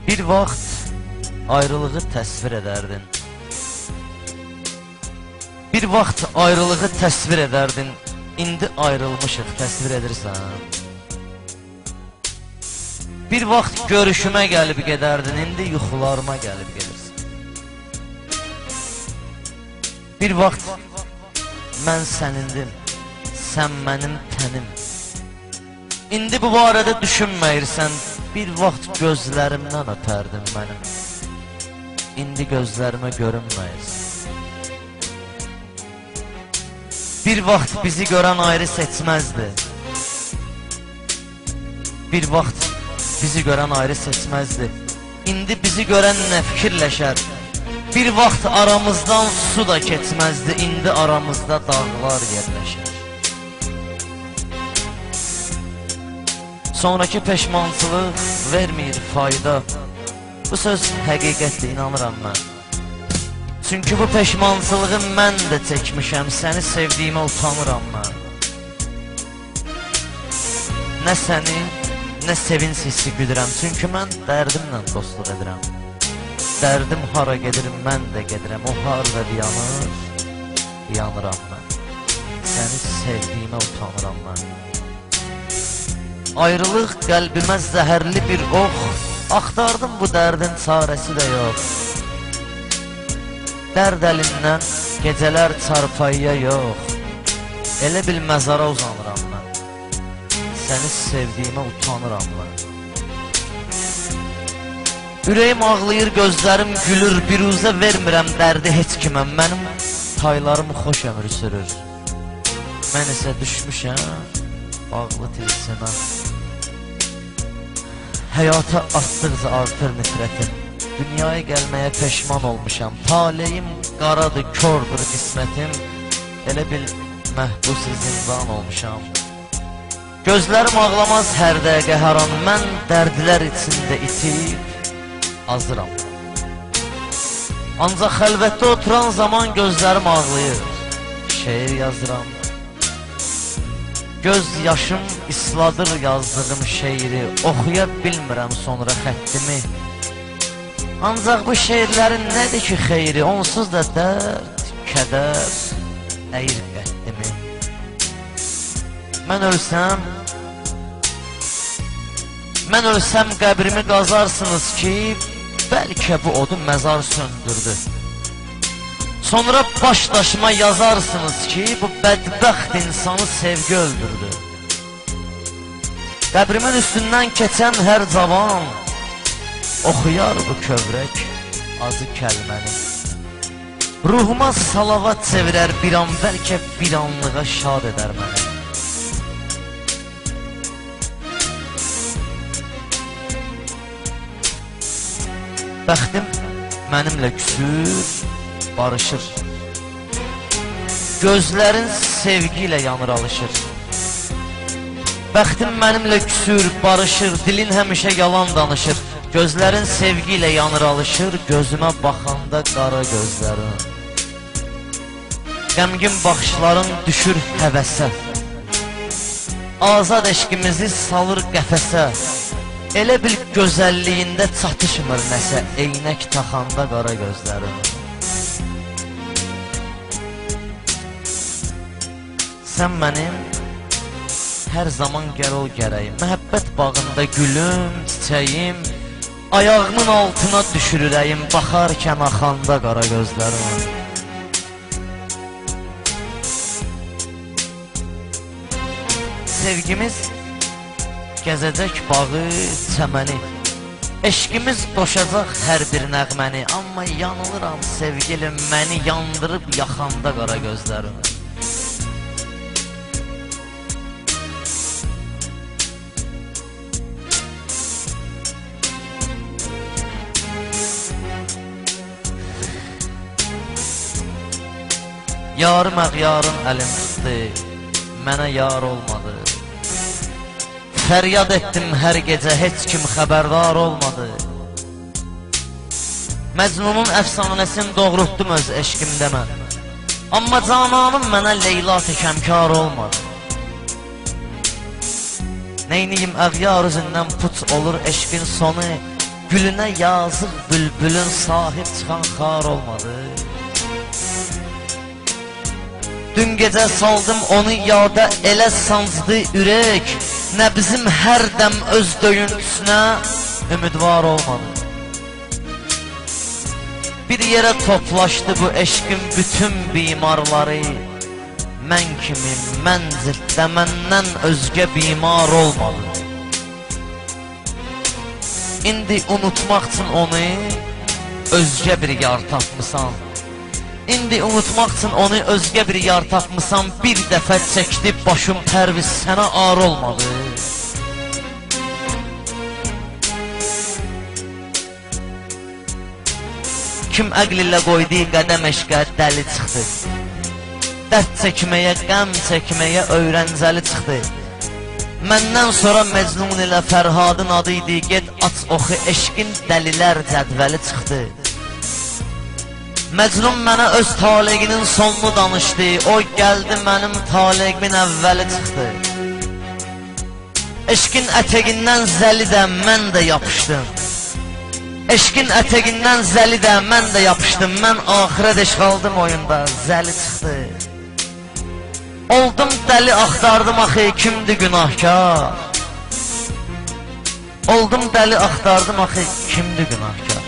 Bir vaxt ayrılığı təsvir edərdin. Bir vaxt ayrılığı təsvir edərdin. İndi ayrılmışıq, təsvir edirsən. Bir vaxt görüşümə gəlib gedərdin. İndi yuxularıma gəlib gedirsən. Bir vaxt mən sənindim, sən mənim tənim. İndi bu barədə düşünməyirsən. Bir vaxt gözlərimdən öpərdin mənim. İndi gözlərimə görünməyirsən. Bir vaxt bizi görən ayrı seçməzdi. Bir vaxt bizi görən ayrı seçməzdi. İndi bizi görən nə fikirləşər? Bir vaxt aramızdan su da keçməzdi. İndi aramızda dağlar yerləşər. Sonraki peşmançılıq vermir fayda. Bu söz həqiqətdir, inanıram mən. Çünki bu peşmançılığı mən də çəkmişəm. Səni sevdiyimə utanıram mən. Nə səni, nə sevinç hissi güdürəm. Çünki mən dərdimlə dostluq edirəm. Dərdim hara gedirim, mən də gedirəm. O harada yanır, yanıram mən. Səni sevdiyimə utanıram mən. Ayrılıq qəlbimə zəhərli bir ox. Axtardım bu dərdin çarəsi də yox. Dərd əlindən gecələr çarpayıya yox. Elə bil məzara uzanıram mən. Səni sevdiyimə utanıram mən. Ürəyim ağlayır, gözlərim gülür. Biruzə vermirəm dərdi heç kimə. Mənim taylarım xoş ömür sürür. Mən isə düşmüşəm bağlı tilsimə. Həyata atdıqca artır nifrətim. Dünyaya gəlməyə peşman olmuşam. Taleyim qaradır, kördür qismətim. Elə bil məhbusi zindan olmuşam. Gözlərim ağlamaz hər dəqiqə hər an. Mən dərdlər içində itib azıram. Ancaq xəlvətdə oturan zaman gözlərim ağlayır. Şeir yazıram. Göz yaşım isladır yazdığım şeiri. Oxuya bilmirəm sonra xəttimi. Ancaq bu şeirlərin nədir ki xeyri? Onsuz da dərd, kədər əyir qəddimi. Mən ölsəm qəbrimi qazarsınız ki, bəlkə bu odu məzar söndürdü. Sonra baş daşıma yazarsınız ki, bu bədbəxt insanı sevgi öldürdü. Qəbrimin üstündən keçən hər cavan oxuyar bu kövrək acı kəlməni. Ruhuma salavat çevirər bir an, bəlkə bir anlığa şad edər məni. Bəxtim mənimlə küsür, barışır. Gözlərin sevgi ilə yanır, alışır. Bəxtim mənimlə küsür, barışır. Dilin həmişə yalan danışır. Gözlərin sevgi ilə yanır, alışır. Gözümə baxanda qara gözlərin. Qəmgin baxışların düşür həvəsə. Azad eşqimizi salır qəfəsə. Elə bil gözəlliyində çatışmır nəsə. Eynək taxanda qara gözlərin. Sən mənim hər zaman gəl ol gərəyim. Məhəbbət bağında gülüm, çiçəyim. Ayağımın altına düşür ürəyim. Baxarkən axanda qara gözlərim. Sevgimiz gəzəcək bağı, çəməni. Eşqimiz doşacaq hər bir nəğməni. Amma yanılıram sevgilim, məni yandırıb yaxanda qara gözlərim. Yarım əğyarın əlim tutdu, mənə yar olmadı. Fəryad etdim hər gecə, heç kim xəbərdar olmadı. Məcnunun əfsanəsini doğrultdum öz eşqimdə mən. Amma cananım mənə Leyla təkəmkar olmadı. Neyniyim əğyar üzündən puç olur eşqin sonu. Gülünə yazıq bülbülün sahib çıxan xar olmadı. Dün gecə saldım onu yada, elə sancdı ürək, nə bizim hər dəm öz döyüntüsünə ümidvar olmadı. Bir yerə toplaşdı bu eşqin bütün bimarları, mən kimi mənzildə məndən özgə bimar olmadı. İndi unutmaq üçün onu özgə bir yar tapmısan. İndi unutmaq üçün onu özgə bir yar tapmısan. Bir dəfə çəkdi başım pərviz, sənə ar olmadı. Kim əql ilə qoyduğu qədəm eşqə dəli çıxdı. Dərd çəkməyə, qəm çəkməyə öyrəncəli çıxdı. Məndən sonra Məcnun ilə Fərhadın adı idi. Get aç oxu, eşqin dəlilər cədvəli çıxdı. Məcnun mənə öz taleğinin sonunu danışdı. O gəldi mənim taleğimin əvvəli çıxdı. Eşqin ətəqindən zəli də mən də yapışdım. Eşqin ətəqindən zəli də mən də yapışdım. Mən axirət qaldım oyunda, zəli çıxdı. Oldum dəli, axtardım axı, kimdi günahkar? Oldum dəli, axtardım axı, kimdi günahkar?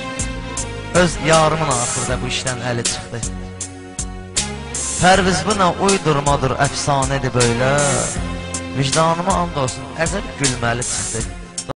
Öz yarımın axırda bu işdən əli çıxdı. Pərviz bu nə uydurmadır, əfsanədir böyle. Vicdanıma and olsun, əzəb gülməli çıxdı.